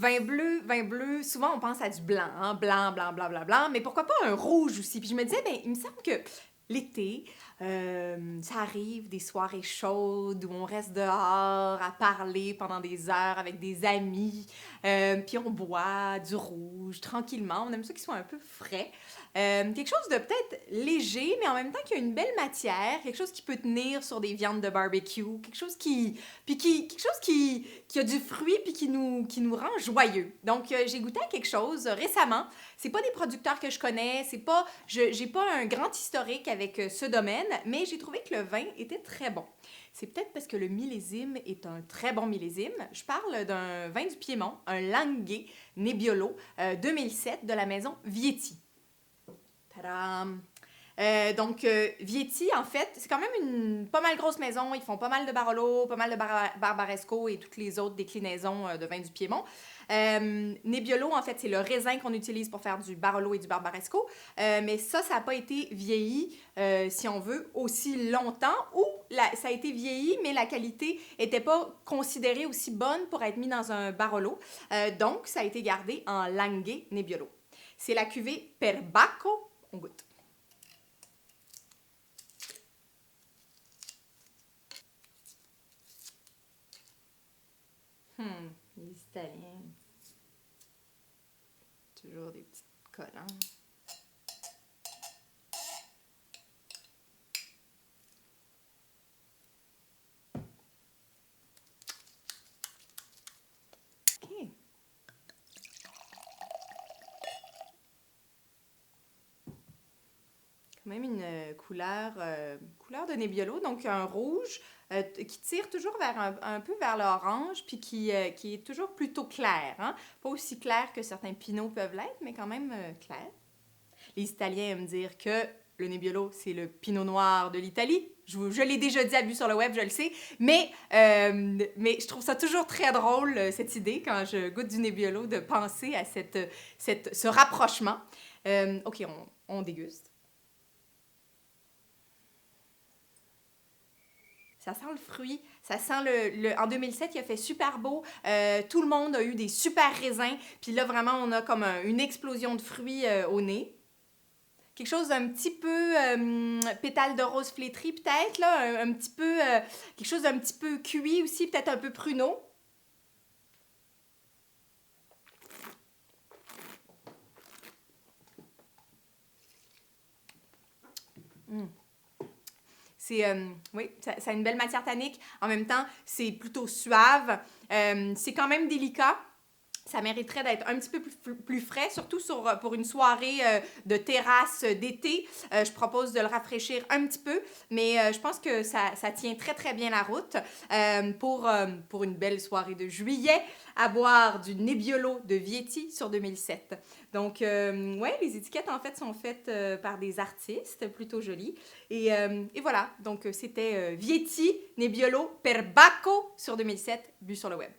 vin bleu, souvent on pense à du blanc, hein, blanc, blanc, blanc, blanc, blanc, mais pourquoi pas un rouge aussi? Puis je me disais, ben, il me semble que l'été, ça arrive des soirées chaudes où on reste dehors à parler pendant des heures avec des amis, puis on boit du rouge tranquillement. On aime ça qu'il soit un peu frais. Quelque chose de peut-être léger, mais en même temps qui a une belle matière, quelque chose qui peut tenir sur des viandes de barbecue, quelque chose qui a du fruit puis qui nous rend joyeux. Donc j'ai goûté à quelque chose récemment. C'est pas des producteurs que je connais, j'ai pas un grand historique avec ce domaine, mais j'ai trouvé que le vin était très bon. C'est peut-être parce que le millésime est un très bon millésime. Je parle d'un vin du Piémont, un Langhe Nebbiolo 2007 de la maison Vietti. Tadam! Vietti, en fait, c'est quand même une pas mal grosse maison. Ils font pas mal de Barolo, pas mal de Barbaresco et toutes les autres déclinaisons de vin du Piémont. Nebbiolo, en fait, c'est le raisin qu'on utilise pour faire du Barolo et du Barbaresco. Mais ça n'a pas été vieilli, si on veut, aussi longtemps. Ou ça a été vieilli, mais la qualité n'était pas considérée aussi bonne pour être mis dans un Barolo. Donc, ça a été gardé en Langhe Nebbiolo. C'est la cuvée Perbacco. On goûte. Les Italiens. Toujours des petites collants. OK. Quand même une couleur de Nebbiolo, donc un rouge qui tire toujours vers un peu vers l'orange, puis qui est toujours plutôt clair. Hein? Pas aussi clair que certains pinots peuvent l'être, mais quand même clair. Les Italiens aiment dire que le Nebbiolo, c'est le pinot noir de l'Italie. Je l'ai déjà dit à But sur le web, je le sais, mais je trouve ça toujours très drôle, cette idée, quand je goûte du Nebbiolo, de penser à ce rapprochement. OK, on déguste. Ça sent le fruit, ça sent En 2007, il a fait super beau, tout le monde a eu des super raisins, puis là, vraiment, on a comme une explosion de fruits au nez. Quelque chose d'un petit peu pétale de rose flétrie, peut-être, là, un petit peu... quelque chose d'un petit peu cuit aussi, peut-être un peu pruneau. Oui, ça a une belle matière tannique. En même temps, c'est plutôt suave. C'est quand même délicat. Ça mériterait d'être un petit peu plus frais, surtout pour une soirée de terrasse d'été. Je propose de le rafraîchir un petit peu, mais je pense que ça tient très, très bien la route pour une belle soirée de juillet à boire du Nebbiolo de Vietti sur 2007. Donc, ouais, les étiquettes, en fait, sont faites par des artistes plutôt jolies. Et voilà, donc c'était Vietti Nebbiolo Perbacco sur 2007, bu sur le web.